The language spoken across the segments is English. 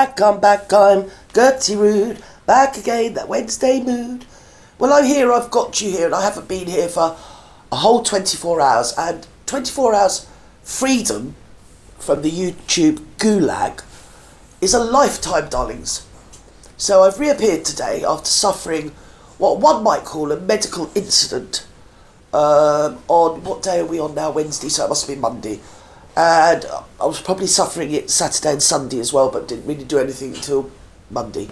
I'm back, I'm Gerty rude, back again, that Wednesday mood. Well, I'm here, I've got you here, and I haven't been here for a whole 24 hours, and 24 hours freedom from the YouTube gulag is a lifetime, darlings. So I've reappeared today after suffering what one might call a medical incident on, what day are we on now? Wednesday, so it must be Monday. And I was probably suffering it Saturday and Sunday as well, but didn't really do anything until Monday.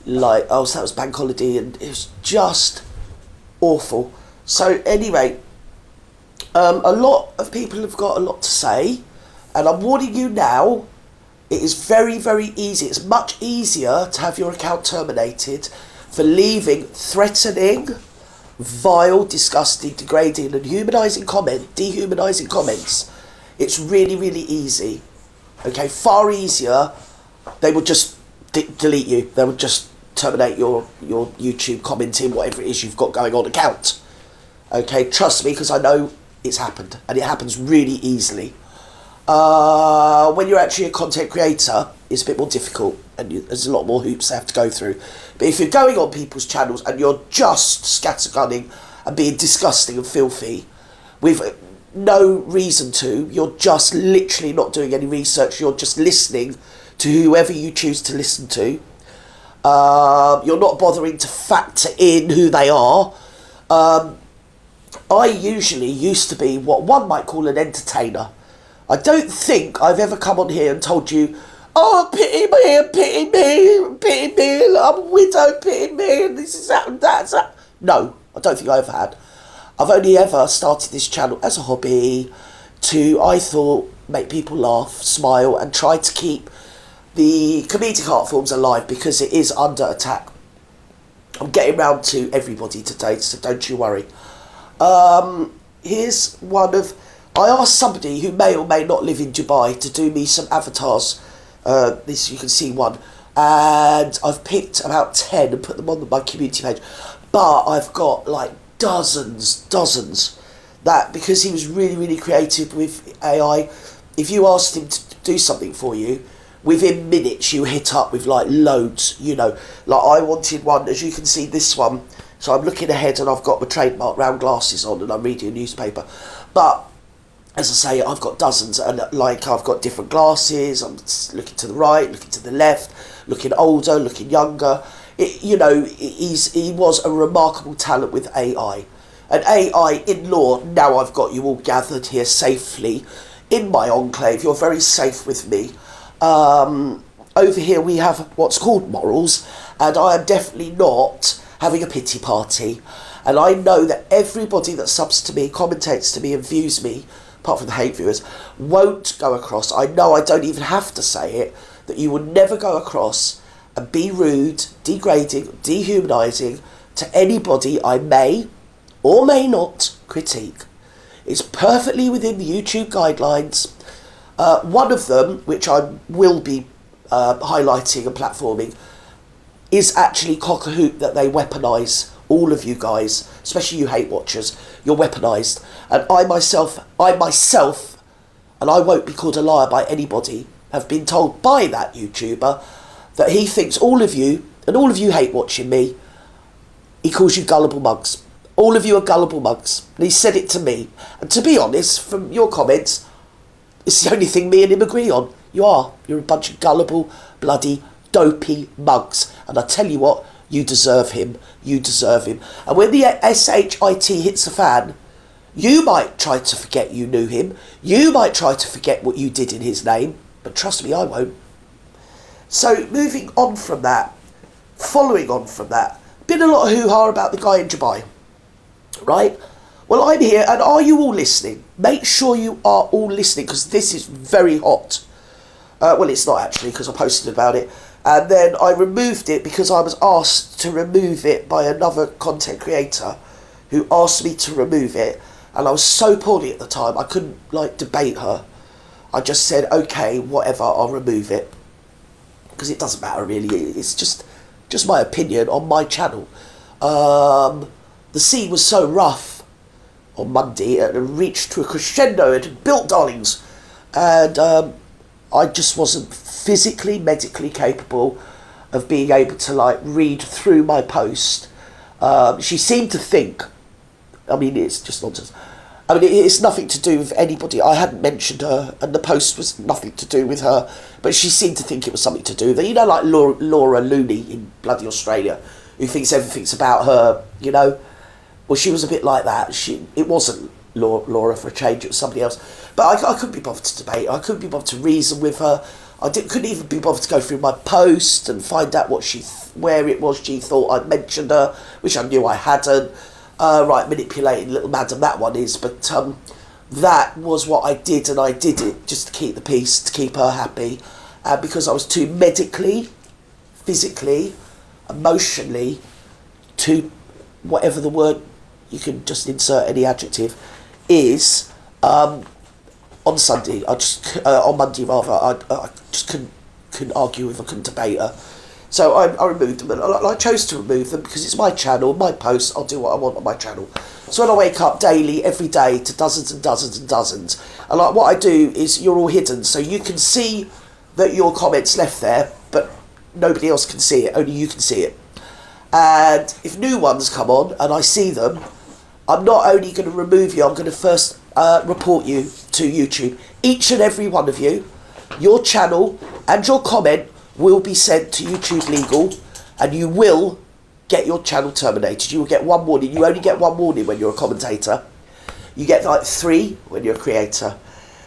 So that was bank holiday, and it was just awful. So anyway, a lot of people have got a lot to say, and I'm warning you now, it is very, very easy. It's much easier to have your account terminated for leaving threatening, vile, disgusting, degrading and dehumanising comments. It's really, really easy. Okay, far easier. They would just delete you. They would just terminate your YouTube commenting, whatever it is you've got going on account. Okay, trust me, because I know it's happened, and it happens really easily. When you're actually a content creator, it's a bit more difficult, and there's a lot more hoops they have to go through. But if you're going on people's channels and you're just scattergunning and being disgusting and filthy with no reason to, you're just literally not doing any research, you're just listening to whoever you choose to listen to, you're not bothering to factor in who they are. I usually used to be what one might call an entertainer. I don't think I've ever come on here and told you, oh, pity me, I'm a widow, pity me, and this is that and that's that. No, I don't think I ever had. I've only ever started this channel as a hobby to, I thought, make people laugh, smile, and try to keep the comedic art forms alive, because it is under attack. I'm getting round to everybody today, so don't you worry. Here's one of... I asked somebody who may or may not live in Dubai to do me some avatars. This, you can see one. And I've picked about 10 and put them on my community page. But I've got like dozens, that, because he was really, really creative with AI. If you asked him to do something for you, within minutes you hit up with like loads, you know. Like I wanted one, as you can see this one. So I'm looking ahead and I've got my trademark round glasses on and I'm reading a newspaper. But as I say, I've got dozens, and like I've got different glasses. I'm looking to the right, looking to the left, looking older, looking younger. He was a remarkable talent with AI. And AI in law, now I've got you all gathered here safely in my enclave. You're very safe with me. Over here we have what's called morals, and I am definitely not having a pity party. And I know that everybody that subs to me, commentates to me and views me, apart from the hate viewers, won't go across. I know I don't even have to say it, that you will never go across and be rude, degrading, dehumanising to anybody I may or may not critique. It's perfectly within the YouTube guidelines. One of them, which I will be highlighting and platforming, is actually cock a hoop that they weaponise all of you guys, especially you hate watchers. You're weaponised. And I myself, and I won't be called a liar by anybody, have been told by that YouTuber that he thinks all of you, and all of you hate watching me, he calls you gullible mugs. All of you are gullible mugs. And he said it to me. And to be honest, from your comments, it's the only thing me and him agree on. You're a bunch of gullible, bloody, dopey mugs. And I tell you what, you deserve him. You deserve him. And when the SHIT hits the fan, you might try to forget you knew him. You might try to forget what you did in his name. But trust me, I won't. So moving on from that, following on from that, been a lot of hoo-ha about the guy in Dubai, right? Well, I'm here, and are you all listening? Make sure you are all listening, because this is very hot. Well, it's not actually, because I posted about it. And then I removed it because I was asked to remove it by another content creator who asked me to remove it. And I was so poorly at the time, I couldn't, like, debate her. I just said, okay, whatever, I'll remove it. Because it doesn't matter, really. It's just my opinion on my channel. The scene was so rough on Monday, and it reached to a crescendo. It had built, darlings. And I just wasn't physically, medically capable of being able to like read through my post. She seemed to think, I mean, it's just nonsense. I mean, it's nothing to do with anybody. I hadn't mentioned her, and the post was nothing to do with her, but she seemed to think it was something to do with her. You know, like Laura Looney in bloody Australia, who thinks everything's about her, you know? Well, she was a bit like that. It wasn't Laura for a change, it was somebody else. But I couldn't be bothered to debate her. I couldn't be bothered to reason with her. Couldn't even be bothered to go through my post and find out what where it was she thought I'd mentioned her, which I knew I hadn't. Right, manipulating little madam, that one is. But that was what I did, and I did it just to keep the peace, to keep her happy. Because I was too medically, physically, emotionally, too, whatever the word, you can just insert any adjective, is... on Sunday, on Monday rather, I just couldn't argue with her, couldn't debate her. So I removed them, and I chose to remove them because it's my channel, my posts, I'll do what I want on my channel. So when I wake up daily, every day, to dozens and dozens and dozens, and like what I do is you're all hidden, so you can see that your comment's left there, but nobody else can see it, only you can see it. And if new ones come on and I see them, I'm not only going to remove you, I'm going to first report you to YouTube. Each and every one of you, your channel and your comment will be sent to YouTube Legal, and you will get your channel terminated. You will get one warning. You only get one warning when you're a commentator. You get like 3 when you're a creator.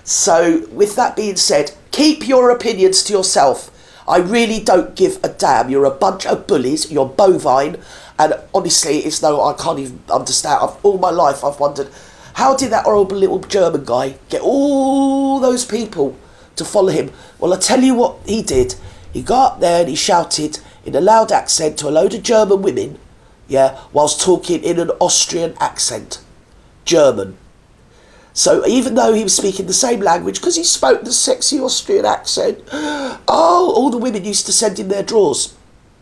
So with that being said, keep your opinions to yourself. I really don't give a damn. You're a bunch of bullies. You're bovine. And honestly, it's no, I can't even understand. All my life I've wondered, how did that horrible little German guy get all those people to follow him? Well, I tell you what he did. He got up there and he shouted in a loud accent to a load of German women, yeah, whilst talking in an Austrian accent. German. So even though he was speaking the same language, because he spoke the sexy Austrian accent, all the women used to send in their drawers.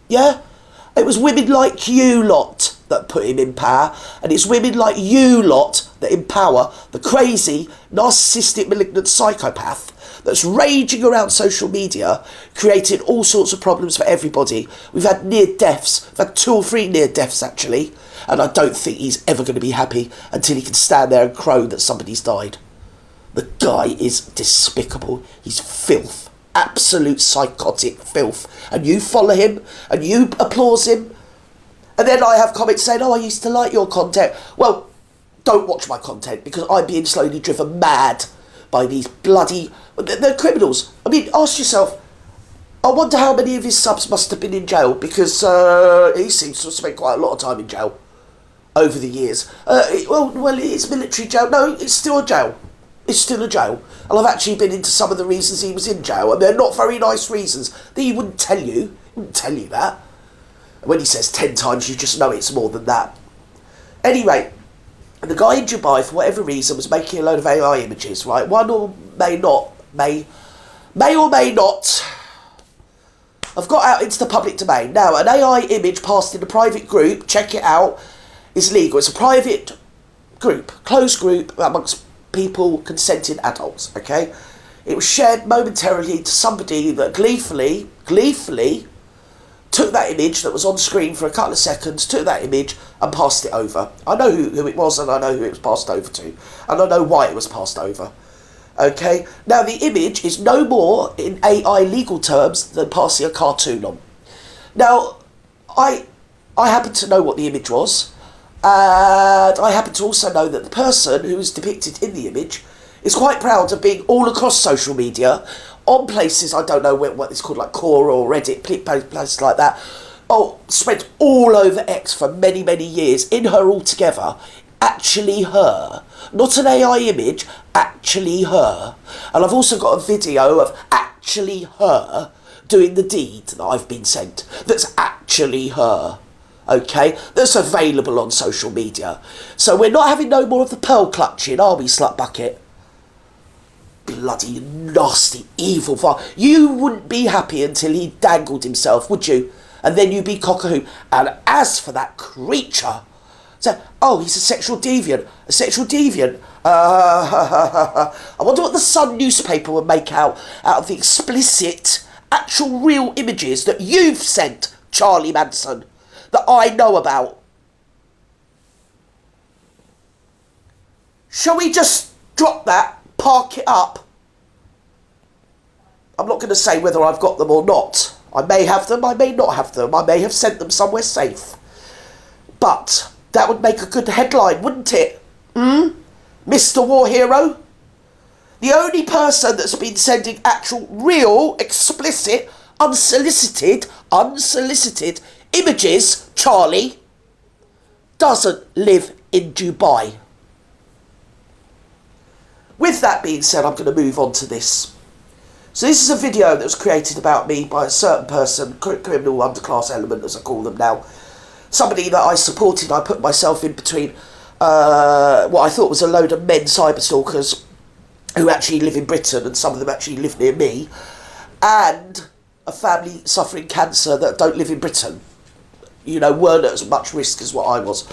Yeah? It was women like you lot that put him in power, and it's women like you lot that empower the crazy, narcissistic, malignant psychopath that's raging around social media, creating all sorts of problems for everybody. We've had near deaths. We've had 2 or 3 near deaths, actually, and I don't think he's ever going to be happy until he can stand there and crow that somebody's died. The guy is despicable. He's filth. Absolute psychotic filth. And you follow him, and you applause him, and then I have comments saying, I used to like your content. Well, don't watch my content, because I'm being slowly driven mad by these bloody... They're criminals. I mean, ask yourself, I wonder how many of his subs must have been in jail, because he seems to have spent quite a lot of time in jail over the years. Well, it's military jail. No, it's still a jail. It's still a jail. And I've actually been into some of the reasons he was in jail, and they're not very nice reasons. He wouldn't tell you. He wouldn't tell you that. And when he says 10 times, you just know it's more than that. Anyway, the guy in Dubai, for whatever reason, was making a load of AI images, right? One or may or may not have got out into the public domain. Now, an AI image passed in a private group, check it out, is legal. It's a private group, closed group amongst people, consenting adults, okay? It was shared momentarily to somebody that gleefully took that image that was on screen for a couple of seconds, took that image and passed it over. I know who it was, and I know who it was passed over to, and I know why it was passed over. Okay, now the image is no more in AI legal terms than passing a cartoon on. Now, I happen to know what the image was, and I happen to also know that the person who is depicted in the image is quite proud of being all across social media, on places, I don't know what it's called, like Quora or Reddit, places like that, spread all over X for many, many years, in her altogether, actually her. Not an AI image, actually her. And I've also got a video of actually her doing the deed that I've been sent. That's actually her. Okay? That's available on social media. So we're not having no more of the pearl clutching, are we, slut bucket? Bloody nasty, evil far. You wouldn't be happy until he dangled himself, would you? And then you'd be cock-a-hoop. And as for that creature... So, he's a sexual deviant. A sexual deviant. I wonder what the Sun newspaper would make out of the explicit actual real images that you've sent, Charlie Manson, that I know about. Shall we just drop that, park it up? I'm not going to say whether I've got them or not. I may have them, I may not have them. I may have sent them somewhere safe. But that would make a good headline, wouldn't it? Mr. War Hero? The only person that's been sending actual, real, explicit, unsolicited images, Charlie, doesn't live in Dubai. With that being said, I'm going to move on to this. So this is a video that was created about me by a certain person, criminal underclass element as I call them now. Somebody that I supported. I put myself in between what I thought was a load of men cyber stalkers who actually live in Britain, and some of them actually live near me, and a family suffering cancer that don't live in Britain. You know, weren't at as much risk as what I was.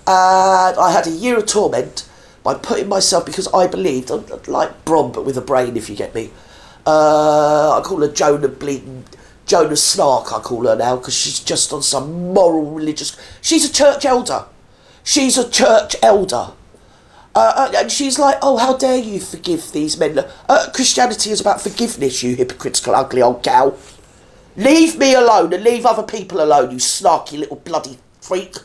And I had a year of torment by putting myself, because I believed, I'm like Brom but with a brain, if you get me. I call her Jonah Snark, I call her now, because she's just on some moral, religious... She's a church elder. She's a church elder. And she's like, oh, how dare you forgive these men. Christianity is about forgiveness, you hypocritical, ugly old cow. Leave me alone and leave other people alone, you snarky little bloody freak.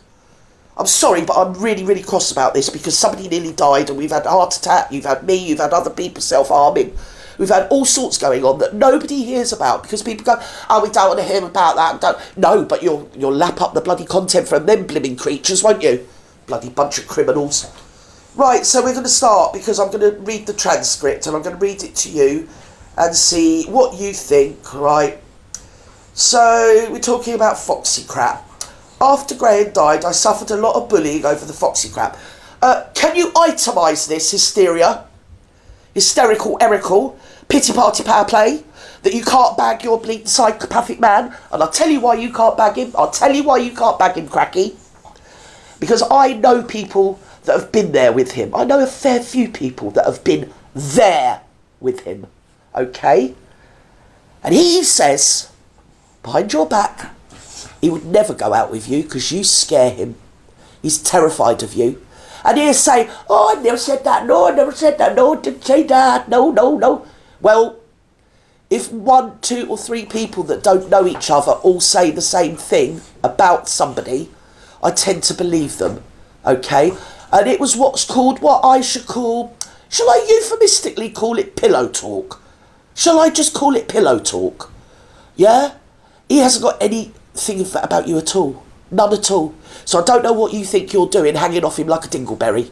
I'm sorry, but I'm really, really cross about this, because somebody nearly died, and we've had a heart attack, you've had me, you've had other people self-harming. We've had all sorts going on that nobody hears about, because people go, oh, we don't want to hear about that. No, but you'll lap up the bloody content from them blimmin' creatures, won't you? Bloody bunch of criminals. Right, so we're going to start, because I'm going to read the transcript, and I'm going to read it to you and see what you think, right? So, we're talking about Foxy crap. After Graham died, I suffered a lot of bullying over the Foxy crap. Can you itemise this, hysteria? Hysterical, Erical, pity party power play, that you can't bag your bleeding psychopathic man, and I'll tell you why you can't bag him. I'll tell you why you can't bag him, Cracky. Because I know people that have been there with him. I know a fair few people that have been there with him, okay? And he says, behind your back, he would never go out with you because you scare him. He's terrified of you. And he'll say, oh, I never said that, no, I never said that, no, I didn't say that, no. Well, if 1, 2 or 3 people that don't know each other all say the same thing about somebody, I tend to believe them, okay? And it was what's called, what I should call, shall I euphemistically call it pillow talk? Shall I just call it pillow talk? Yeah? He hasn't got anything about you at all. None at all. So I don't know what you think you're doing, hanging off him like a dingleberry.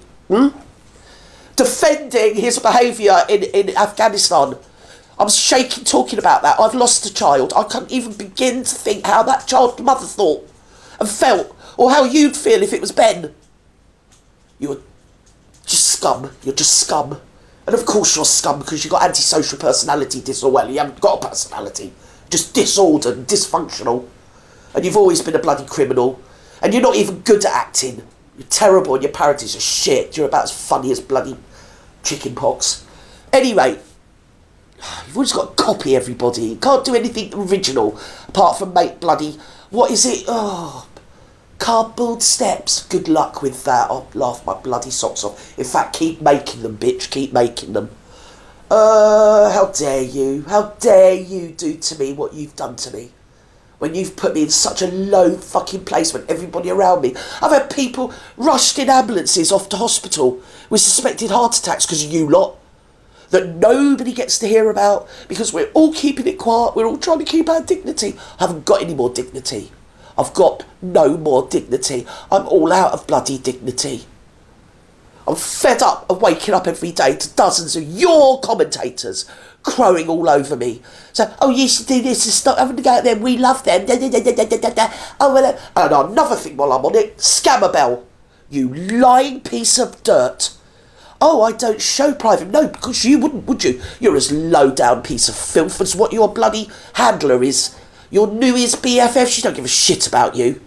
Defending his behaviour in Afghanistan. I'm shaking talking about that. I've lost a child. I can't even begin to think how that child's mother thought and felt, or how you'd feel if it was Ben. You're just scum. You're just scum. And of course you're scum because you've got antisocial personality disorder. Well, you haven't got a personality. Just disordered, dysfunctional. And you've always been a bloody criminal. And you're not even good at acting. You're terrible and your parodies are shit. You're about as funny as bloody chicken pox. Anyway, you've always got to copy everybody. You can't do anything original apart from make bloody... What is it? Oh, cardboard steps. Good luck with that. I'll laugh my bloody socks off. In fact, keep making them, bitch. Keep making them. How dare you? How dare you do to me what you've done to me? When you've put me in such a low fucking place when everybody around me... I've had people rushed in ambulances off to hospital with suspected heart attacks because of you lot. That nobody gets to hear about because we're all keeping it quiet. We're all trying to keep our dignity. I haven't got any more dignity. I've got no more dignity. I'm all out of bloody dignity. I'm fed up of waking up every day to dozens of your commentators crowing all over me. So, oh, you should do this and stop having to go out there. We love them. Oh, well, and another thing while I'm on it, Scammerbell. You lying piece of dirt. Oh, I don't show private. No, because you wouldn't, would you? You're as low down piece of filth as what your bloody handler is. Your newest BFF, she don't give a shit about you.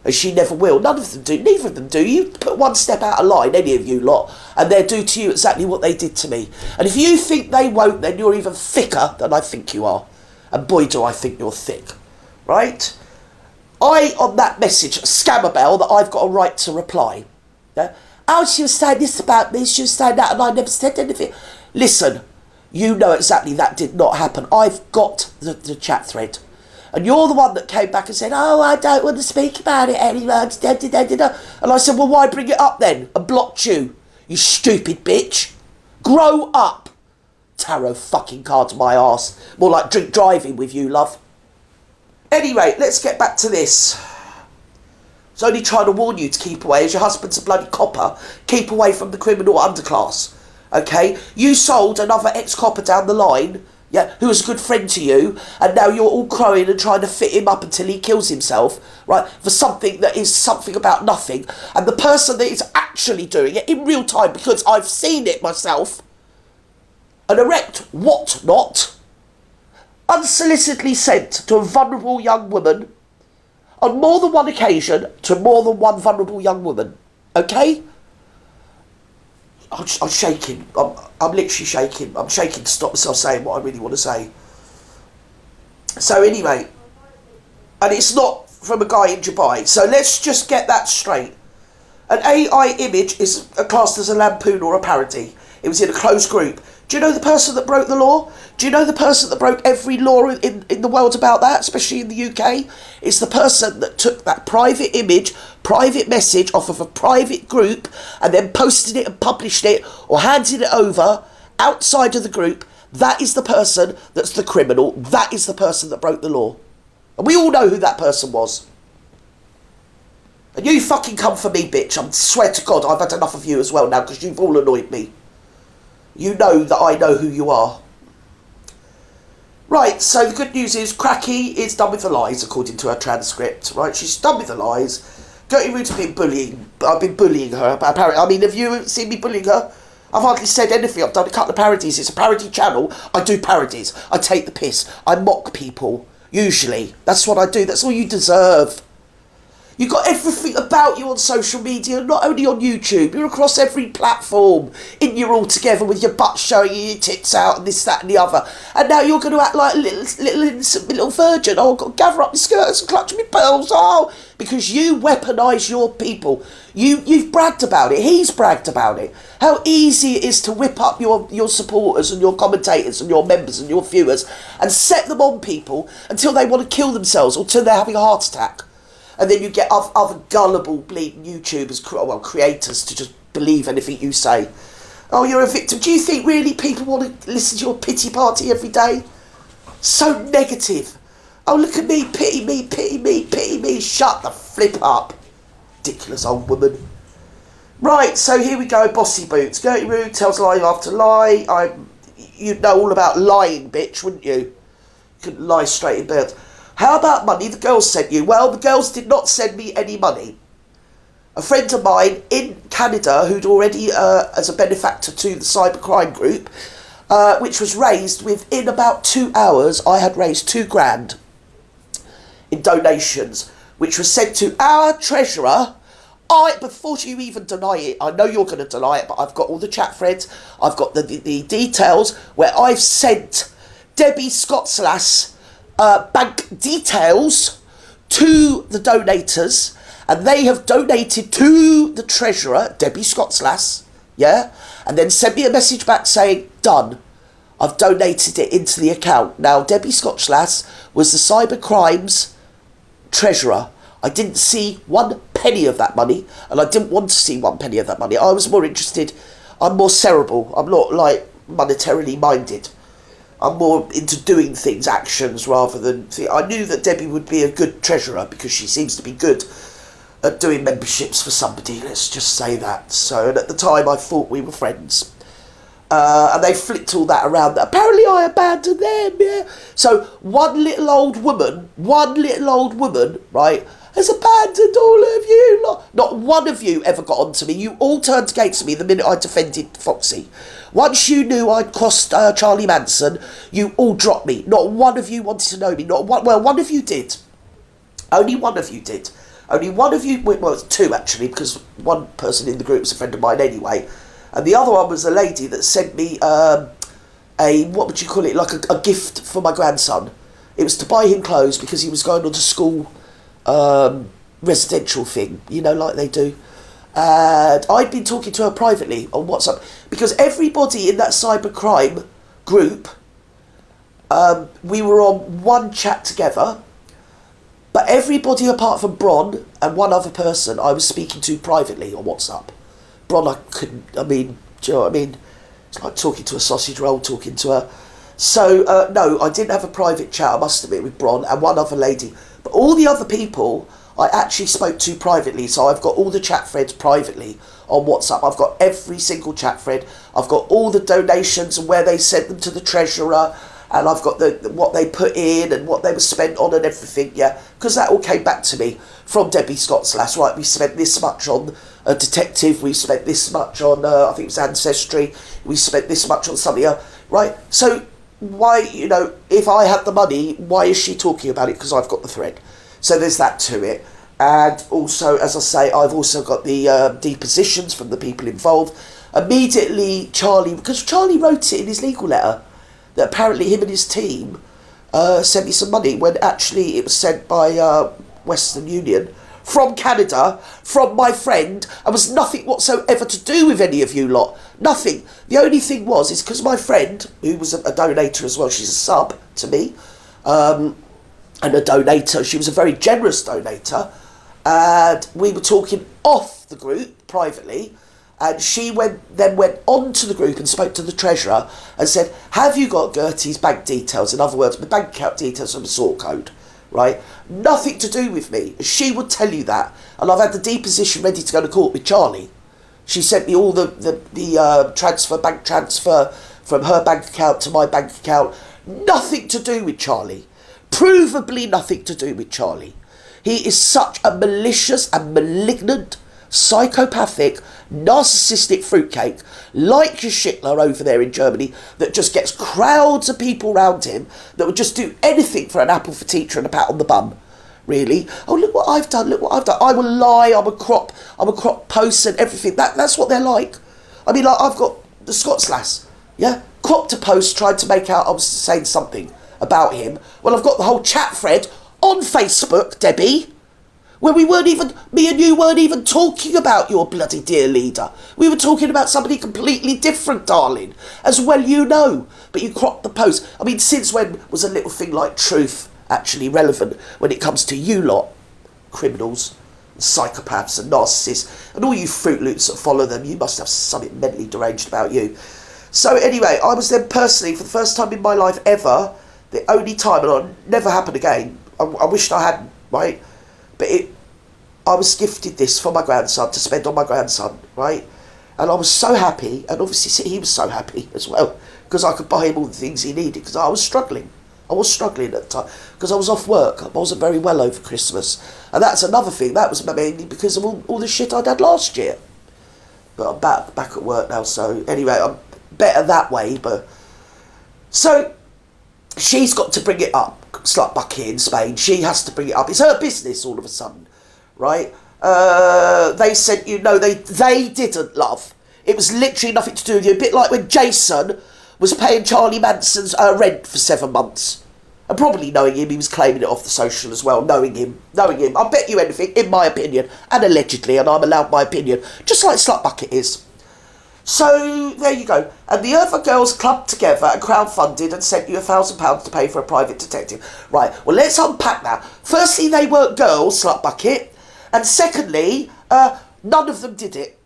And she never will. None of them do. Neither of them do. You put one step out of line, any of you lot, and they'll do to you exactly what they did to me. And if you think they won't, then you're even thicker than I think you are. And boy, do I think you're thick, right? On that message, Scammerbell, that I've got a right to reply. Yeah? Oh, she was saying this about me, she was saying that, and I never said anything. Listen, you know exactly that did not happen. I've got the chat thread. And you're the one that came back and said, oh, I don't want to speak about it anymore. And I said, well, why bring it up then? And blocked you, you stupid bitch. Grow up. Tarot fucking cards my arse. More like drink driving with you, love. Anyway, let's get back to this. I was only trying to warn you to keep away, as your husband's a bloody copper. Keep away from the criminal underclass. Okay? You sold another ex-copper down the line, yeah, who was a good friend to you, and now you're all crowing and trying to fit him up until he kills himself, right, for something that is something about nothing. And the person that is actually doing it in real time, because I've seen it myself, an erect whatnot, unsolicitedly sent to a vulnerable young woman on more than one occasion to more than one vulnerable young woman. Okay? I'm shaking. I'm literally shaking. I'm shaking to stop myself saying what I really want to say. So anyway, and it's not from a guy in Dubai. So let's just get that straight. An AI image is classed as a lampoon or a parody. It was in a closed group. Do you know the person that broke the law? Do you know the person that broke every law in the world about that, especially in the UK? It's the person that took that private image, private message off of a private group and then posted it and published it or handed it over outside of the group. That is the person that's the criminal. That is the person that broke the law. And we all know who that person was. And you fucking come for me, bitch. I swear to God, I've had enough of you as well now because you've all annoyed me. You know that I know who you are. Right, so the good news is Cracky is done with the lies, according to her transcript. Right, she's done with the lies. Gerty Root's been bullying. I've been bullying her. Apparently, I mean, have you seen me bullying her? I've hardly said anything. I've done a couple of parodies. It's a parody channel. I do parodies. I take the piss. I mock people. Usually. That's what I do. That's all you deserve. You've got everything about you on social media, not only on YouTube. You're across every platform. In you're all together with your butt showing you your tits out and this, that and the other. And now you're going to act like a little innocent little virgin. Oh, I've got to gather up my skirts and clutch my pearls. Oh, because you weaponise your people. You've bragged about it. He's bragged about it. How easy it is to whip up your supporters and your commentators and your members and your viewers and set them on people until they want to kill themselves or until they're having a heart attack. And then you get other gullible, bleeding YouTubers, creators, to just believe anything you say. Oh, you're a victim. Do you think really people want to listen to your pity party every day? So negative. Oh, look at me, pity me, pity me, pity me. Shut the flip up. Ridiculous old woman. Right, so here we go, bossy boots. Gerty Root tells lie after lie. You'd know all about lying, bitch, wouldn't you? You couldn't lie straight in bed. How about money the girls sent you? Well, the girls did not send me any money. A friend of mine in Canada, who'd already, as a benefactor to the cybercrime group, which was raised within about 2 hours, I had raised $2,000 in donations, which was sent to our treasurer. Before you even deny it, I know you're going to deny it, but I've got all the chat threads, I've got the details where I've sent Debbie Scottslass bank details to the donators, and they have donated to the treasurer, Debbie Scottslass, yeah, and then sent me a message back saying, done, I've donated it into the account. Now, Debbie Scottslass was the cyber crimes treasurer. I didn't see 1 penny of that money, and I didn't want to see 1 penny of that money. I was more interested, I'm more cerebral, I'm not like monetarily minded. I'm more into doing things, actions, rather than... I knew that Debbie would be a good treasurer because she seems to be good at doing memberships for somebody, let's just say that. So, and at the time I thought we were friends. And they flipped all that around. Apparently I abandoned them, yeah. So one little old woman, right, has abandoned all of you. Not one of you ever got onto me. You all turned against me the minute I defended Foxy. Once you knew I'd crossed Charlie Manson, you all dropped me. Not one of you wanted to know me. Not one. Well, one of you did. Only one of you did. Only one of you... Well, it's two, actually, because one person in the group was a friend of mine anyway. And the other one was a lady that sent me what would you call it, like a gift for my grandson. It was to buy him clothes because he was going on to school residential thing, you know, like they do. And I'd been talking to her privately on WhatsApp because everybody in that cybercrime group, we were on one chat together, but everybody apart from Bron and one other person I was speaking to privately on WhatsApp. Bron, I couldn't, I mean, do you know what I mean? It's like talking to a sausage roll, talking to her. So, no, I didn't have a private chat, I must admit, with Bron and one other lady. But all the other people I actually spoke to privately, so I've got all the chat threads privately on WhatsApp. I've got every single chat thread. I've got all the donations and where they sent them to the treasurer, and I've got the what they put in and what they were spent on and everything, yeah, because that all came back to me from Debbie Scott's lass. Right, we spent this much on a detective, we spent this much on, I think it was Ancestry, we spent this much on something else, right? So why, you know, if I had the money, why is she talking about it? Because I've got the thread. So there's that to it. And also, as I say, I've also got the depositions from the people involved. Immediately, Charlie, because Charlie wrote it in his legal letter, that apparently him and his team sent me some money, when actually it was sent by Western Union from Canada, from my friend, and was nothing whatsoever to do with any of you lot. Nothing. The only thing is because my friend, who was a donator as well, she's a sub to me, and a donator, she was a very generous donator, and we were talking off the group privately, and she then went on to the group and spoke to the treasurer and said, have you got Gertie's bank details? In other words, the bank account details and the sort code, right? Nothing to do with me. She would tell you that. And I've had the deposition ready to go to court with Charlie. She sent me all the bank transfer from her bank account to my bank account. Nothing to do with Charlie. Provably nothing to do with Charlie. He is such a malicious and malignant, psychopathic, narcissistic fruitcake, like your Schittler over there in Germany, that just gets crowds of people around him that would just do anything for an apple for teacher and a pat on the bum. Really? Oh, look what I've done, look what I've done. I will lie, I'm a crop post and everything. That's what they're like. I mean, like, I've got the Scots lass, yeah? Cropped a post, tried to make out I was saying something about him. Well, I've got the whole chat thread on Facebook, Debbie, where me and you weren't even talking about your bloody dear leader. We were talking about somebody completely different, darling, as well you know. But you cropped the post. I mean, since when was a little thing like truth actually relevant when it comes to you lot, criminals, and psychopaths and narcissists, and all you Fruit Loops that follow them? You must have something mentally deranged about you. So anyway, I was then personally, for the first time in my life ever, the only time, and it'll never happen again, I wished I hadn't, right? But I was gifted this for my grandson, to spend on my grandson, right? And I was so happy, and obviously he was so happy as well, because I could buy him all the things he needed, because I was struggling. I was struggling at the time, because I was off work. I wasn't very well over Christmas. And that's another thing, that was mainly because of all the shit I'd had last year. But I'm back at work now, so anyway, I'm better that way, but... So, she's got to bring it up. Slut bucket in Spain, she has to bring it up. It's her business all of a sudden, right? They said, you know, they didn't, love. It was literally nothing to do with you. A bit like when Jason was paying Charlie Manson's rent for 7 months. And probably knowing him, he was claiming it off the social as well, knowing him. I'll bet you anything, in my opinion, and allegedly, and I'm allowed my opinion, just like Slut Bucket is. So, there you go. And the other girls clubbed together and crowdfunded and sent you £1,000 to pay for a private detective. Right, well, let's unpack that. Firstly, they weren't girls, Slut Bucket. And secondly, none of them did it.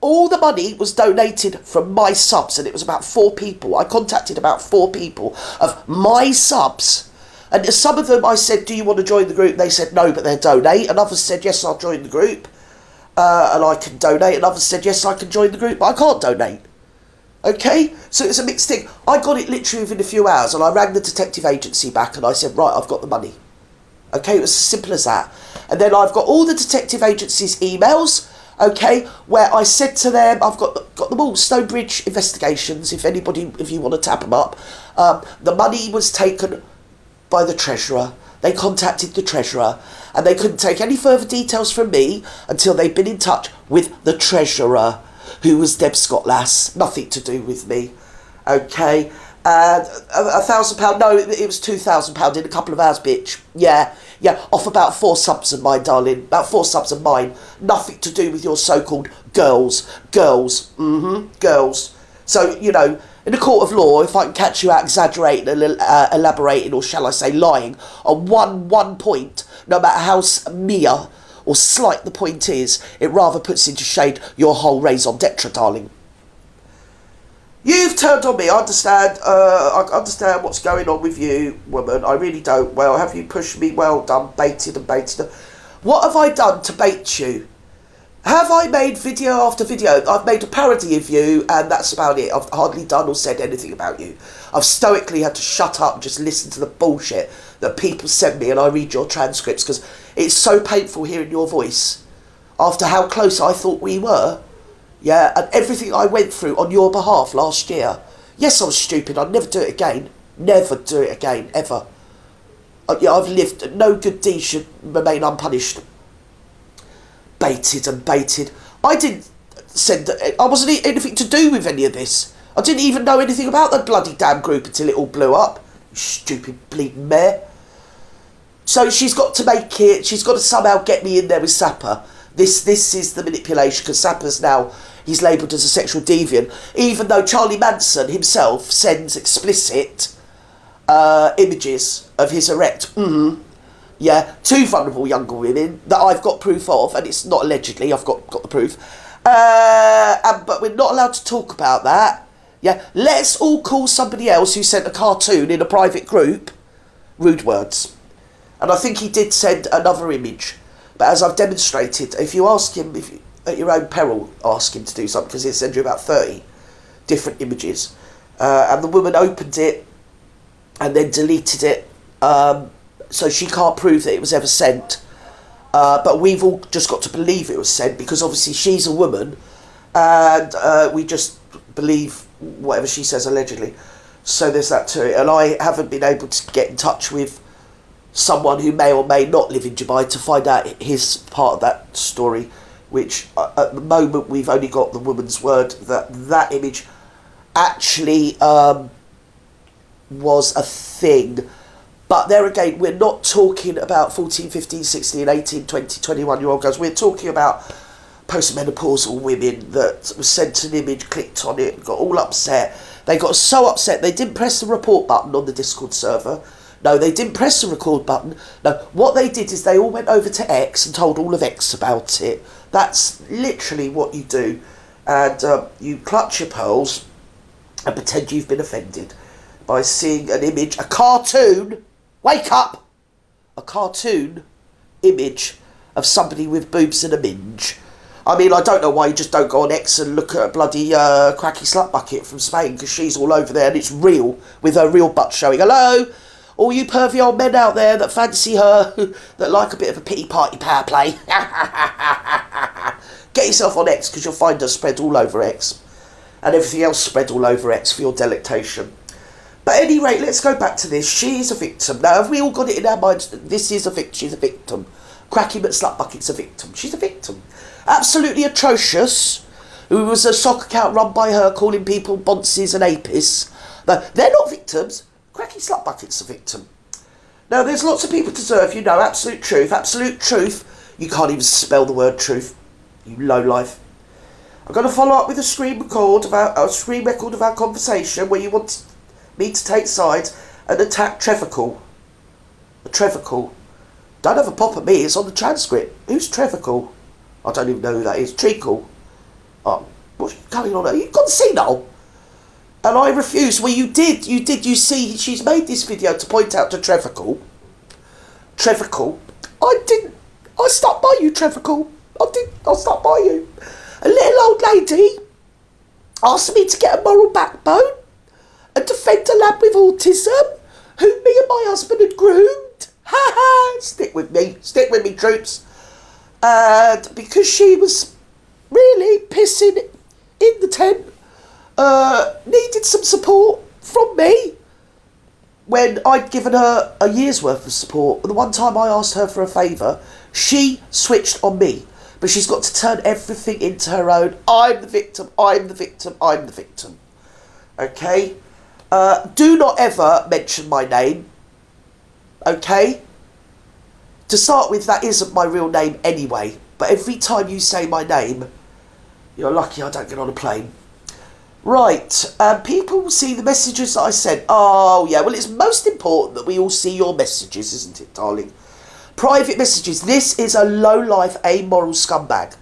All the money was donated from my subs, and it was about 4 people. I contacted about 4 people of my subs. And some of them I said, do you want to join the group? They said no, but they'll donate. And others said, yes, I'll join the group. And I can donate, and others said, yes, I can join the group, but I can't donate. Okay? So it's a mixed thing. I got it literally within a few hours, and I rang the detective agency back, and I said, right, I've got the money. Okay? It was as simple as that. And then I've got all the detective agency's emails, okay, where I said to them, I've got them all, Stonebridge investigations, if you want to tap them up. The money was taken by the treasurer. They contacted the treasurer, and they couldn't take any further details from me until they'd been in touch with the treasurer, who was Deb Scott lass, nothing to do with me, okay? And £1,000, no, it was £2,000 in a couple of hours, bitch. Yeah, off about 4 subs of mine, darling. About 4 subs of mine. Nothing to do with your so-called girls. Girls. So, you know, in a court of law, if I can catch you out exaggerating, elaborating, or shall I say lying, on one point, no matter how mere or slight the point is, it rather puts into shade your whole raison d'etre, darling. You've turned on me. I understand what's going on with you, woman. I really don't. Well, have you pushed me? Well done. Baited. What have I done to bait you? Have I made video after video? I've made a parody of you, and that's about it. I've hardly done or said anything about you. I've stoically had to shut up and just listen to the bullshit that people send me, and I read your transcripts, because it's so painful hearing your voice after how close I thought we were. Yeah, and everything I went through on your behalf last year. Yes, I was stupid. I'd never do it again. Never do it again, ever. I've lived. No good deed should remain unpunished. Baited. I didn't send... I wasn't anything to do with any of this. I didn't even know anything about the bloody damn group until it all blew up. You stupid bleeding mare. So she's got to make it... She's got to somehow get me in there with Sapper. This is the manipulation, because Sapper's now... He's labelled as a sexual deviant, even though Charlie Manson himself sends explicit images of his erect. Yeah, 2 vulnerable younger women that I've got proof of, and it's not allegedly, I've got the proof. But we're not allowed to talk about that. Yeah, let's all call somebody else who sent a cartoon in a private group rude words. And I think he did send another image. But as I've demonstrated, if you ask him, at your own peril, ask him to do something, because he'll send you about 30 different images. And the woman opened it and then deleted it, so she can't prove that it was ever sent. But we've all just got to believe it was sent, because obviously she's a woman, and we just believe whatever she says allegedly. So there's that to it. And I haven't been able to get in touch with someone who may or may not live in Dubai to find out his part of that story, which at the moment we've only got the woman's word that that image actually was a thing. But there again, we're not talking about 14, 15, 16, 18, 20, 21-year-old girls. We're talking about postmenopausal women that was sent an image, clicked on it, got all upset. They got so upset they didn't press the report button on the Discord server. No, they didn't press the record button. No, what they did is they all went over to X and told all of X about it. That's literally what you do. And you clutch your pearls and pretend you've been offended by seeing an image, a cartoon, wake up, a cartoon image of somebody with boobs and a minge. I mean, I don't know why you just don't go on X and look at a bloody Cracky slut bucket from Spain, because she's all over there and it's real, with her real butt showing. Hello, all you pervy old men out there that fancy her, that like a bit of a pity party power play. Get yourself on X, because you'll find her spread all over X. And everything else spread all over X for your delectation. But at any rate, let's go back to this. She is a victim. Now, have we all got it in our minds that this is a victim? She's a victim. Cracky McSlutbucket's a victim. She's a victim. Absolutely atrocious. Who was a sock account run by her, calling people bonces and apis. But they're not victims. Cracky Slutbucket's a victim. Now, there's lots of people deserve, you know, absolute truth. Absolute truth. You can't even spell the word truth. You lowlife. I'm going to follow up with a screen record of our conversation where you want me to take sides and attack Trevical. Trevical. Don't have a pop at me, it's on the transcript. Who's Trevical? I don't even know who that is. Treacle. Oh, what's going on? You've gone senile. And I refuse. Well, you did. You see, she's made this video to point out to Trevical. Trevical. I didn't. I stuck by you, Trevical. I stuck by you. A little old lady asked me to get a moral backbone and defend a lad with autism who me and my husband had groomed. Ha ha! Stick with me, troops. And because she was really pissing in the tent, needed some support from me when I'd given her a year's worth of support. The one time I asked her for a favour, she switched on me. But she's got to turn everything into her own. I'm the victim, I'm the victim, I'm the victim. Okay? Do not ever mention my name, okay? To start with, that isn't my real name anyway, but every time you say my name, you're lucky I don't get on a plane. Right, people will see the messages that I sent. Oh, yeah, well, it's most important that we all see your messages, isn't it, darling? Private messages. This is a low-life, amoral scumbag.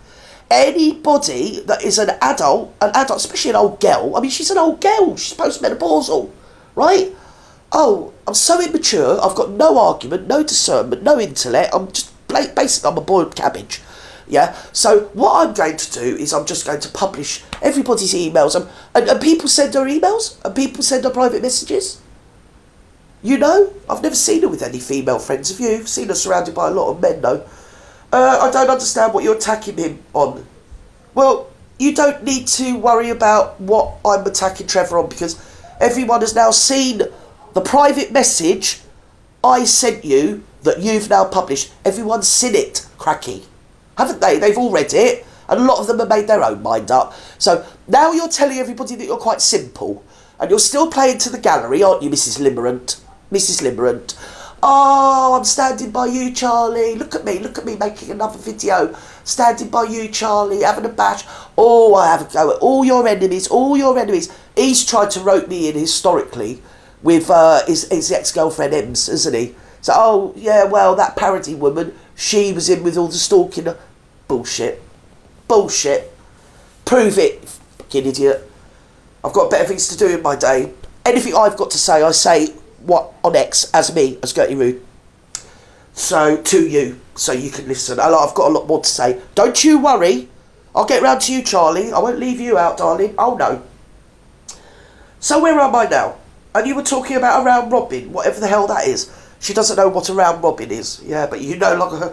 Anybody that is an adult, especially an old girl, I mean, she's an old girl, she's postmenopausal, right? Oh, I'm so immature, I've got no argument, no discernment, no intellect, I'm just, basically, I'm a boiled cabbage, yeah? So, what I'm going to do is I'm just going to publish everybody's emails, and people send her emails, and people send her private messages. You know, I've never seen her with any female friends, have you? I've seen her surrounded by a lot of men, though. I don't understand what you're attacking him on. Well, you don't need to worry about what I'm attacking Trevor on, because everyone has now seen the private message I sent you that you've now published. Everyone's seen it, Cracky. Haven't they? They've all read it, and a lot of them have made their own mind up. So now you're telling everybody that you're quite simple, and you're still playing to the gallery, aren't you, Mrs. Limerent? Mrs. Limerent. Oh, I'm standing by you, Charlie. Look at me making another video. Standing by you, Charlie, having a bash. Oh, I have a go at all your enemies, He's tried to rope me in historically with his ex-girlfriend Ems, isn't he? So, oh, yeah, well, that parody woman, she was in with all the stalking. Bullshit. Prove it, fucking idiot. I've got better things to do in my day. Anything I've got to say, I say what on X as me, as Gerty Rude. So, to you, so you can listen. I've got a lot more to say. Don't you worry. I'll get round to you, Charlie. I won't leave you out, darling. Oh, no. So, where am I now? And you were talking about a round robin, whatever the hell that is. She doesn't know what a round robin is. Yeah, but you know, like,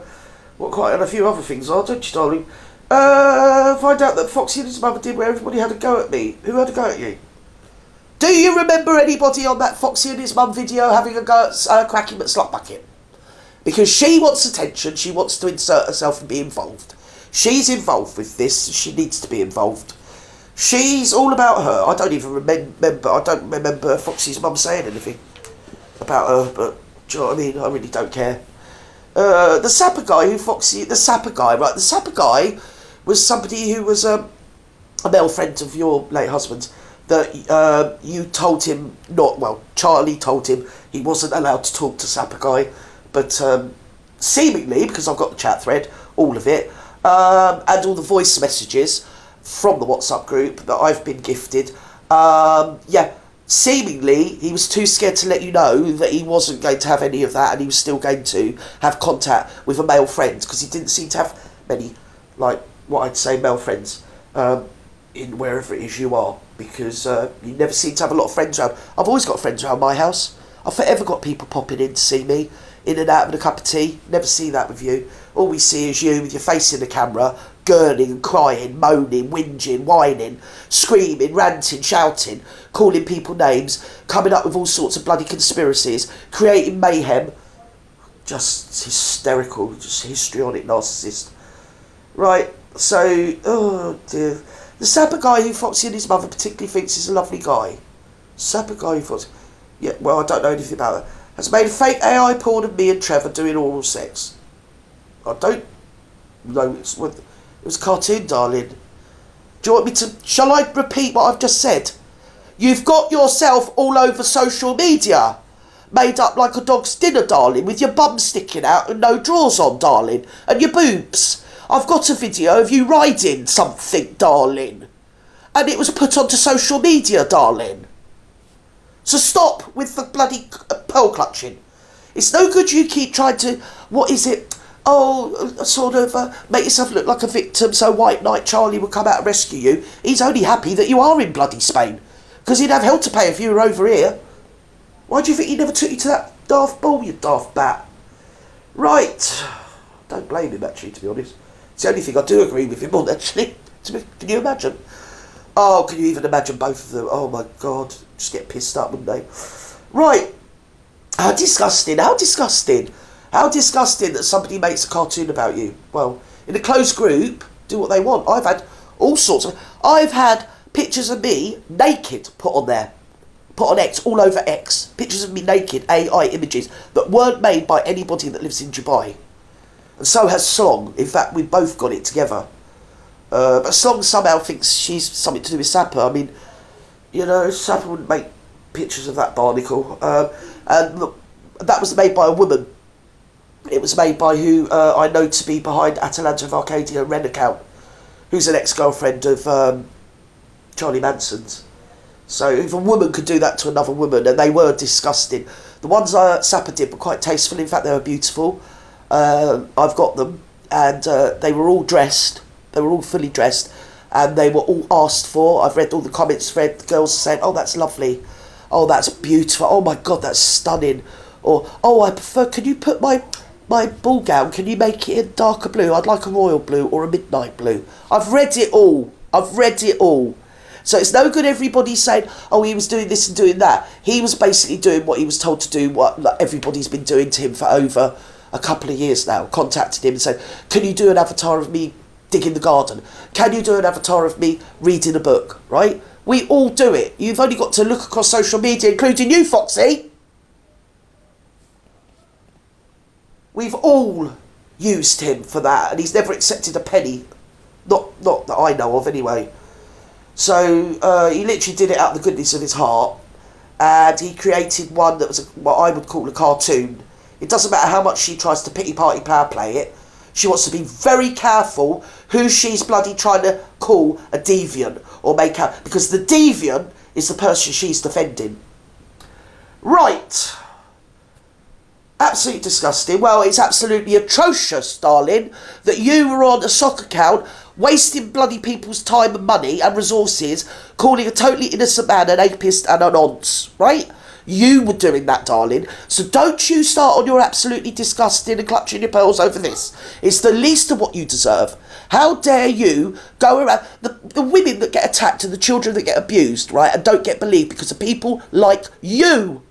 what quite a few other things are, don't you, darling? Find out that Foxy and his mother did where everybody had a go at me. Who had a go at you? Do you remember anybody on that Foxy and his mum video having a go at Cracky McSlutbucket? Because she wants attention, she wants to insert herself and be involved. She's involved with this, she needs to be involved. She's all about her. I don't even remember Foxy's mum saying anything about her, but do you know what I mean? I really don't care. The sapper guy the sapper guy was somebody who was a male friend of your late husband's, that you told him Charlie told him he wasn't allowed to talk to sapper guy, but seemingly, because I've got the chat thread, all of it, and all the voice messages from the WhatsApp group that I've been gifted, seemingly he was too scared to let you know that he wasn't going to have any of that, and he was still going to have contact with a male friend, because he didn't seem to have many, like, what I'd say male friends, in wherever it is you are, because you never seem to have a lot of friends around. I've always got friends around my house. I've forever got people popping in to see me, in and out with a cup of tea. Never see that with you. All we see is you with your face in the camera, gurning and crying, moaning, whinging, whining, screaming, ranting, shouting, calling people names, coming up with all sorts of bloody conspiracies, creating mayhem. Just hysterical, just histrionic narcissist. Right, so, oh dear. The sapper guy who Foxy and his mother particularly thinks is a lovely guy. Sapper guy who Foxy... Yeah, well, I don't know anything about that. Has made a fake AI porn of me and Trevor doing oral sex. I don't know. It was a cartoon, darling. Do you want me to... Shall I repeat what I've just said? You've got yourself all over social media. Made up like a dog's dinner, darling, with your bum sticking out and no drawers on, darling. And your boobs. I've got a video of you riding something, darling. And it was put onto social media, darling. So stop with the bloody pearl clutching. It's no good you keep trying to... What is it? Oh, sort of make yourself look like a victim so White Knight Charlie would come out and rescue you. He's only happy that you are in bloody Spain. Because he'd have hell to pay if you were over here. Why do you think he never took you to that daft ball, you daft bat? Right. Don't blame him, actually, to be honest. It's the only thing I do agree with him on, actually. Can you imagine? Oh, can you even imagine both of them? Oh, my God. Just get pissed up, wouldn't they? Right. How disgusting. How disgusting. How disgusting that somebody makes a cartoon about you. Well, in a closed group, do what they want. I've had all sorts of... I've had pictures of me naked put on there. put on X, all over X, pictures of me naked, AI images, that weren't made by anybody that lives in Dubai. And so has Slong. In fact, we both got it together. But Slong somehow thinks she's something to do with Sapper. I mean, you know, Sapper wouldn't make pictures of that barnacle. And look, that was made by a woman. It was made by who I know to be behind Atalanta of Arcadia Ren account, who's an ex-girlfriend of Charlie Manson's. So if a woman could do that to another woman, and they were disgusting. The ones Sapper did were quite tasteful. In fact, they were beautiful. I've got them, and they were all dressed. They were all fully dressed, and they were all asked for. I've read all the comments, read the girls saying, "Oh, that's lovely. Oh, that's beautiful. Oh my God, that's stunning." Or, "Oh, I prefer, can you put my ball gown, can you make it in darker blue? I'd like a royal blue or a midnight blue." I've read it all. I've read it all. So it's no good everybody saying, "Oh, he was doing this and doing that." He was basically doing what he was told to do, what everybody's been doing to him for over a couple of years now. Contacted him and said, "Can you do an avatar of me digging the garden? Can you do an avatar of me reading a book?" Right? We all do it. You've only got to look across social media, including you, Foxy. We've all used him for that, and he's never accepted a penny. Not that I know of, anyway. So he literally did it out of the goodness of his heart, and he created one that was what I would call a cartoon. It doesn't matter how much she tries to pity party power play it. She wants to be very careful who she's bloody trying to call a deviant or make out, because the deviant is the person she's defending. Right. Absolutely disgusting. Well, it's absolutely atrocious, darling, that you were on a sock account wasting bloody people's time and money and resources, calling a totally innocent man an apist and an nonce, right? You were doing that, darling. So don't you start on your absolutely disgusting and clutching your pearls over this. It's the least of what you deserve. How dare you go around the women that get attacked and the children that get abused, right, and don't get believed because of people like you.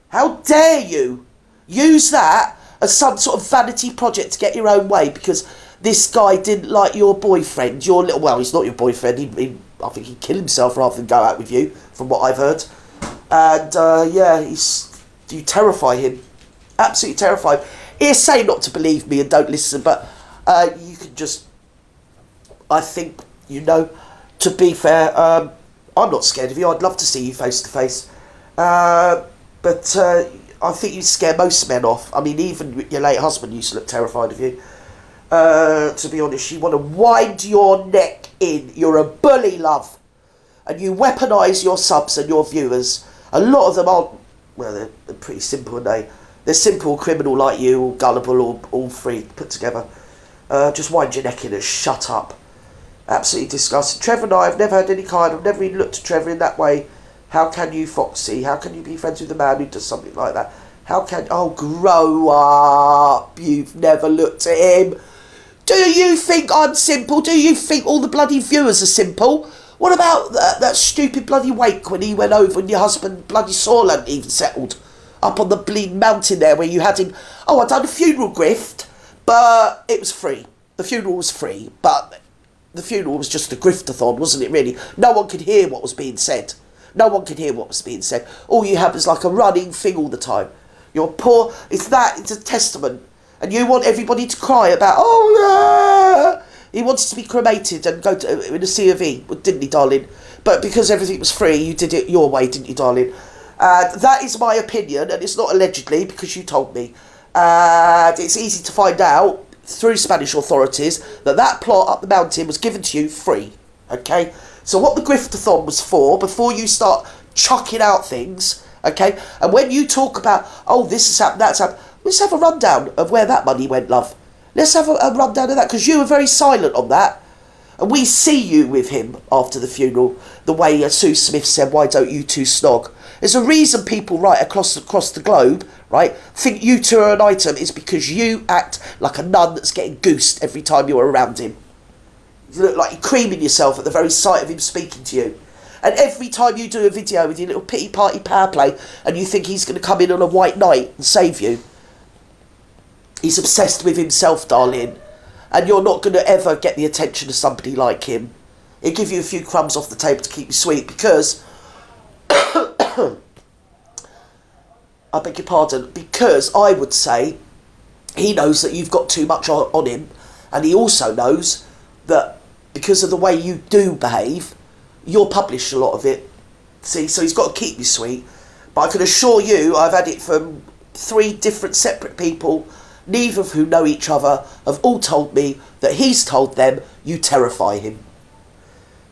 How dare you use that as some sort of vanity project to get your own way because this guy didn't like your boyfriend, your little, well, he's not your boyfriend, I think he'd kill himself rather than go out with you, from what I've heard. And, yeah, you terrify him. Absolutely terrify him. He's saying not to believe me and don't listen, but you can just, I think, you know, to be fair, I'm not scared of you. I'd love to see you face to face. But I think you scare most men off. I mean, even your late husband used to look terrified of you. To be honest, you want to wind your neck in. You're a bully, love. And you weaponise your subs and your viewers. A lot of them aren't, well, they're pretty simple, aren't they? They're simple, criminal like you, all gullible, all three put together. Just wind your neck in and shut up. Absolutely disgusting. Trevor and I have never had any kind, I've never even looked at Trevor in that way. How can you, Foxy? How can you be friends with a man who does something like that? How can... Oh, grow up. You've never looked at him. Do you think I'm simple? Do you think all the bloody viewers are simple? What about that stupid bloody wake when he went over and your husband bloody Saul hadn't even settled? Up on the bleeding mountain there where you had him... Oh, I done a funeral grift, but it was free. The funeral was free, but the funeral was just a griftathon, wasn't it, really? No one could hear what was being said. No one could hear what was being said. All you had was like a running thing all the time. You're poor. It's a testament. And you want everybody to cry about, oh, yeah. He wanted to be cremated and go to in a C of E, didn't he, darling? But because everything was free, you did it your way, didn't you, darling? That is my opinion, and it's not allegedly, because you told me. And it's easy to find out through Spanish authorities that plot up the mountain was given to you free, okay? So what the griftathon was for, before you start chucking out things, okay? And when you talk about, oh, this has happened, that's happened, let's have a rundown of where that money went, love. Let's have a rundown of that, because you were very silent on that. And we see you with him after the funeral, the way Sue Smith said, why don't you two snog? There's a reason people right across the globe, right, think you two are an item, is because you act like a nun that's getting goosed every time you're around him. You look like you're creaming yourself at the very sight of him speaking to you. And every time you do a video with your little pity party power play and you think he's going to come in on a white knight and save you, he's obsessed with himself, darling. And you're not going to ever get the attention of somebody like him. He'll give you a few crumbs off the table to keep you sweet, because I beg your pardon, because I would say he knows that you've got too much on him, and he also knows that because of the way you do behave, you'll publish a lot of it. See, so he's got to keep you sweet. But I can assure you, I've had it from 3 different separate people, neither of whom know each other, have all told me that he's told them you terrify him.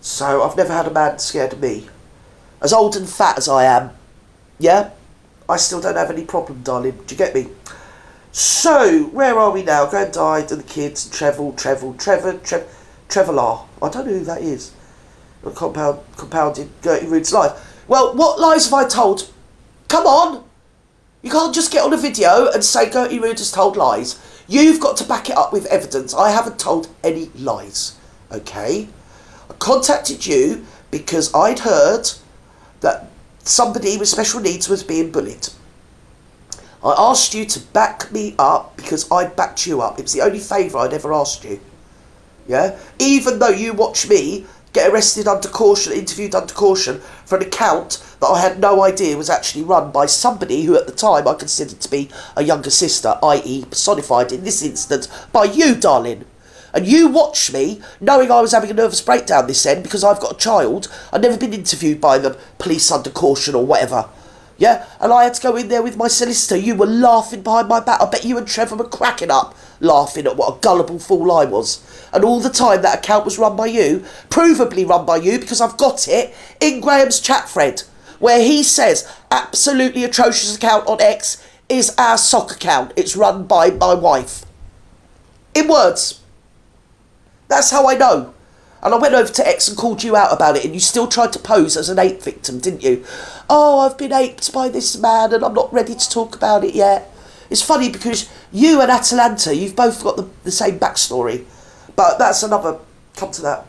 So I've never had a man scared of me. As old and fat as I am, yeah, I still don't have any problem, darling. Do you get me? So, where are we now? Grand died and the kids, Trevor Law. I don't know who that is. Compounded Gerty Rude's life. Well, what lies have I told? Come on! You can't just get on a video and say Gerty Rude has told lies. You've got to back it up with evidence. I haven't told any lies. Okay? I contacted you because I'd heard that somebody with special needs was being bullied. I asked you to back me up because I backed you up. It was the only favour I'd ever asked you. Yeah? Even though you watch me get arrested under caution, interviewed under caution for an account that I had no idea was actually run by somebody who at the time I considered to be a younger sister, i.e. personified in this instance by you, darling. And you watch me knowing I was having a nervous breakdown this end because I've got a child. I'd never been interviewed by the police under caution or whatever. Yeah, and I had to go in there with my solicitor. You were laughing behind my back. I bet you and Trevor were cracking up, laughing at what a gullible fool I was. And all the time that account was run by you, provably run by you, because I've got it in Graham's chat thread, where he says, absolutely atrocious account on X is our sock account. It's run by my wife. In words. That's how I know. And I went over to X and called you out about it, and you still tried to pose as an ape victim, didn't you? Oh, I've been aped by this man, and I'm not ready to talk about it yet. It's funny because you and Atalanta, you've both got the same backstory. But that's another... come to that.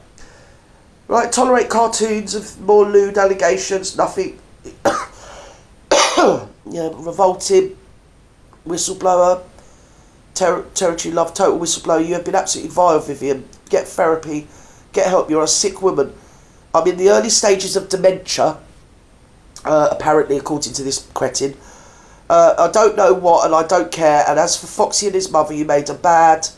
Right, tolerate cartoons of more lewd allegations, nothing... yeah, revolting, whistleblower, territory love, total whistleblower. You have been absolutely vile, Vivian. Get therapy. Get help, you're a sick woman. I'm in the early stages of dementia, apparently, according to this cretin. I don't know what, and I don't care. And as for Foxy and his mother, you made a bad.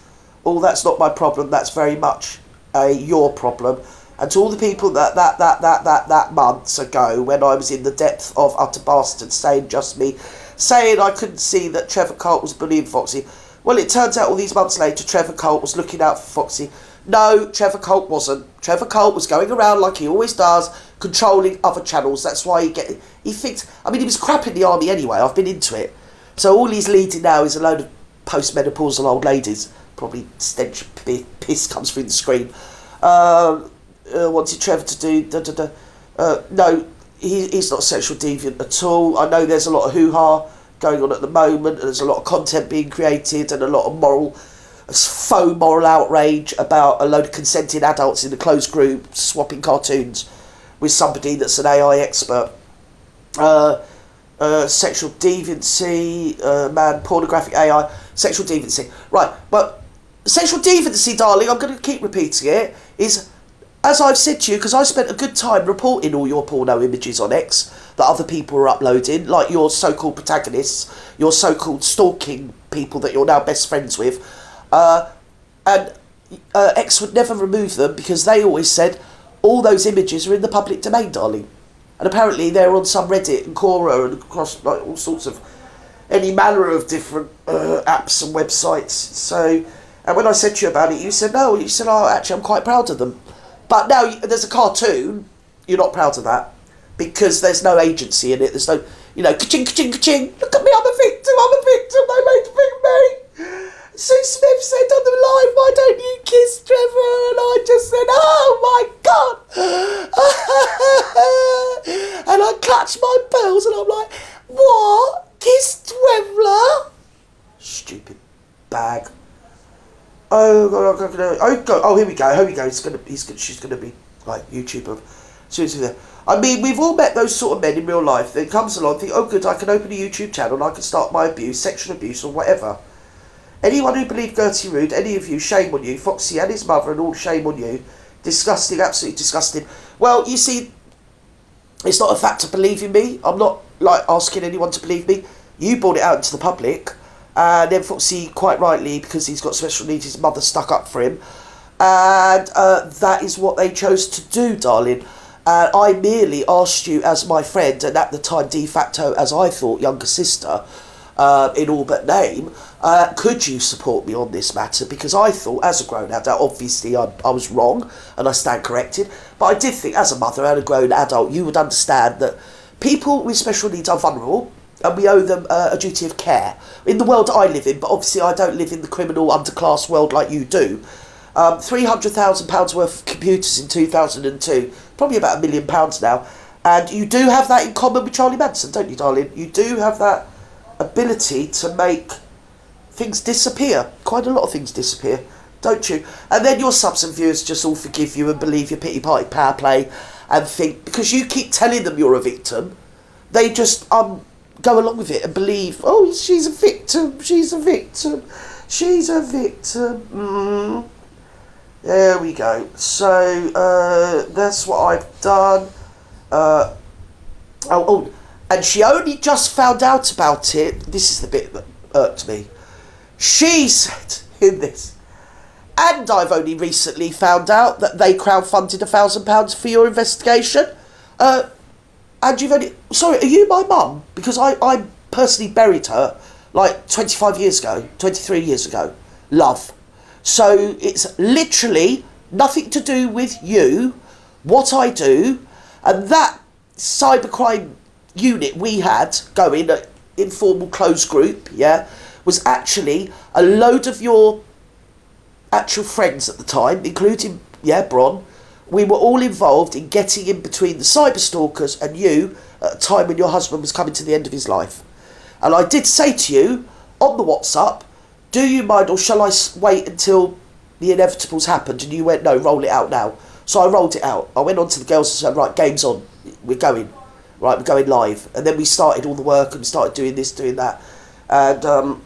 Oh, that's not my problem. That's very much your problem. And to all the people that months ago, when I was in the depth of utter bastard, saying just me, saying I couldn't see that Trevor Colt was bullying Foxy. Well, it turns out all these months later, Trevor Colt was looking out for Foxy. No, Trevor Colt wasn't. Trevor Colt was going around like he always does, controlling other channels. That's why he thinks... I mean, he was crap in the army anyway. I've been into it. So all he's leading now is a load of postmenopausal old ladies. Probably stench piss comes through the screen. Wanted Trevor to do... no, he's not a sexual deviant at all. I know there's a lot of hoo-ha going on at the moment, and there's a lot of content being created and a lot of faux moral outrage about a load of consenting adults in a closed group swapping cartoons with somebody that's an AI expert. Sexual deviancy, pornographic AI, sexual deviancy. Right, but sexual deviancy, darling, I'm going to keep repeating it, is, as I've said to you, because I spent a good time reporting all your porno images on X that other people are uploading, like your so-called protagonists, your so-called stalking people that you're now best friends with. And X would never remove them because they always said all those images are in the public domain, darling. And apparently they're on some Reddit and Quora and across like all sorts of any manner of different apps and websites. So, and when I said to you about it, you said no. You said, oh, actually, I'm quite proud of them. But now there's a cartoon. You're not proud of that because there's no agency in it. There's no, ka-ching, ka-ching, ka-ching. Look at me, I'm a victim. They made me. Sue Smith said on the live, why don't you kiss Trevor? And I just said, oh my God. And I clutched my pearls and I'm like, what? Kiss Trevor? Stupid bag. Oh God, oh here we go. She's gonna be like YouTuber. Seriously, I mean, we've all met those sort of men in real life. Then comes along, think, oh good, I can open a YouTube channel and I can start my abuse, sexual abuse or whatever. Anyone who believed Gerty Rude, any of you, shame on you. Foxy and his mother and all, shame on you. Disgusting, absolutely disgusting. Well, you see, It's not a fact of believing me. I'm not like asking anyone to believe me. You brought it out into the public, and then obviously quite rightly, because he's got special needs, his mother stuck up for him, and that is what they chose to do, darling. And I merely asked you as my friend, and at the time de facto as I thought younger sister, in all but name, could you support me on this matter? Because I thought, as a grown adult, obviously I was wrong, and I stand corrected, but I did think, as a mother and a grown adult, you would understand that people with special needs are vulnerable, and we owe them a duty of care. In the world I live in, but obviously I don't live in the criminal underclass world like you do, £300,000 worth of computers in 2002, probably about £1 million now, and you do have that in common with Charlie Manson, don't you, darling? You do have that ability to make things disappear. Quite a lot of things disappear, don't you? And then your subs and viewers just all forgive you and believe your pity party power play, and think, because you keep telling them you're a victim, they just go along with it and believe, oh, she's a victim, she's a victim, she's a victim. There we go. So that's what I've done. And she only just found out about it. This is the bit that irked me. She said in this, and I've only recently found out that they crowdfunded £1,000 for your investigation. And you've only... Sorry, are you my mum? Because I personally buried her like 25 years ago, 23 years ago. Love. So it's literally nothing to do with you, what I do, and that cybercrime unit we had going, an informal closed group, yeah, was actually a load of your actual friends at the time, including, yeah, Bron. We were all involved in getting in between the cyber stalkers and you at a time when your husband was coming to the end of his life. And I did say to you on the WhatsApp, do you mind, or shall I wait until the inevitable's happened? And you went, no, roll it out now. So I rolled it out. I went on to the girls and said, right, game's on. We're going. Right, we're going live. And then we started all the work and started doing this, doing that. And,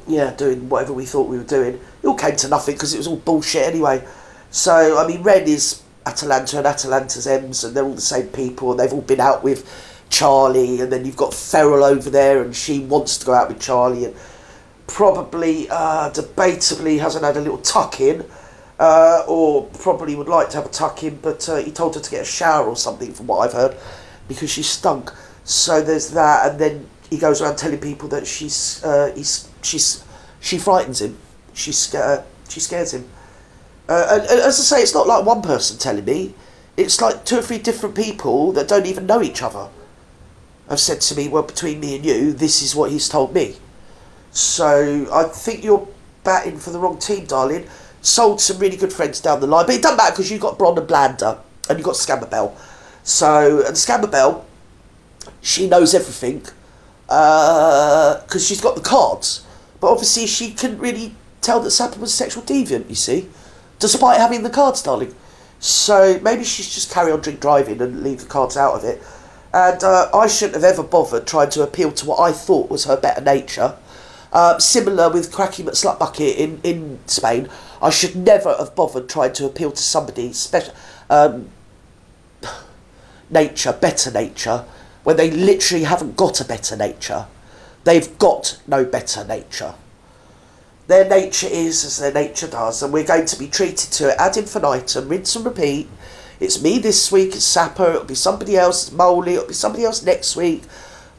yeah, doing whatever we thought we were doing. It all came to nothing because it was all bullshit anyway. So, I mean, Ren is Atalanta and Atalanta's M's, and they're all the same people, and they've all been out with Charlie, and then you've got Feral over there, and she wants to go out with Charlie, and probably, debatably, hasn't had a little tuck-in, or probably would like to have a tuck-in, but he told her to get a shower or something, from what I've heard, because she stunk. So there's that, and then he goes around telling people that she frightens him. She scares him. And as I say, it's not like one person telling me. It's like 2 or 3 different people that don't even know each other have said to me, well, between me and you, this is what he's told me. So I think you're batting for the wrong team, darling. Sold some really good friends down the line, but it doesn't matter because you've got Bron and Blander, and you've got Scammerbell. So, and Scammerbell, she knows everything, because she's got the cards. But obviously she couldn't really tell that Sapper was a sexual deviant, you see, despite having the cards, darling. So maybe she's just carry on drink driving and leave the cards out of it. And I shouldn't have ever bothered trying to appeal to what I thought was her better nature. Similar with Cracky McSlutbucket in Spain, I should never have bothered trying to appeal to somebody's special nature, better nature, when they literally haven't got a better nature. They've got no better nature. Their nature is as their nature does, and we're going to be treated to it ad infinitum, rinse and repeat. It's me this week, it's Sapper, it'll be somebody else, Moley, it'll be somebody else next week.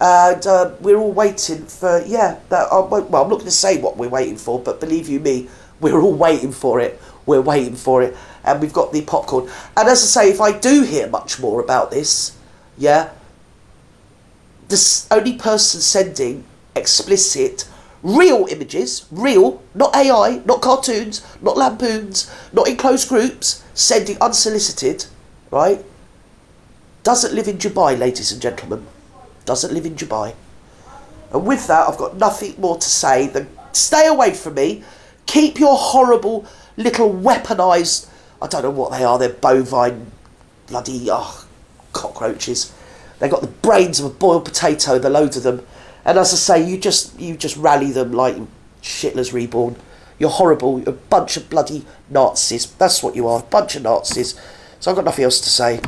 And we're all waiting for, yeah, that. Well, I'm not going to say what we're waiting for, but believe you me, we're all waiting for it. We're waiting for it, and we've got the popcorn. And as I say, if I do hear much more about this, yeah, the only person sending explicit, real images, real, not AI, not cartoons, not lampoons, not in closed groups, sending unsolicited, right, doesn't live in Dubai, ladies and gentlemen. Doesn't live in Dubai. And with that, I've got nothing more to say than stay away from me. Keep your horrible little weaponised, I don't know what they are, they're bovine bloody cockroaches. They've got the brains of a boiled potato, the loads of them. And as I say, you just rally them like Hitler's reborn. You're horrible. You're a bunch of bloody Nazis. That's what you are, a bunch of Nazis. So I've got nothing else to say.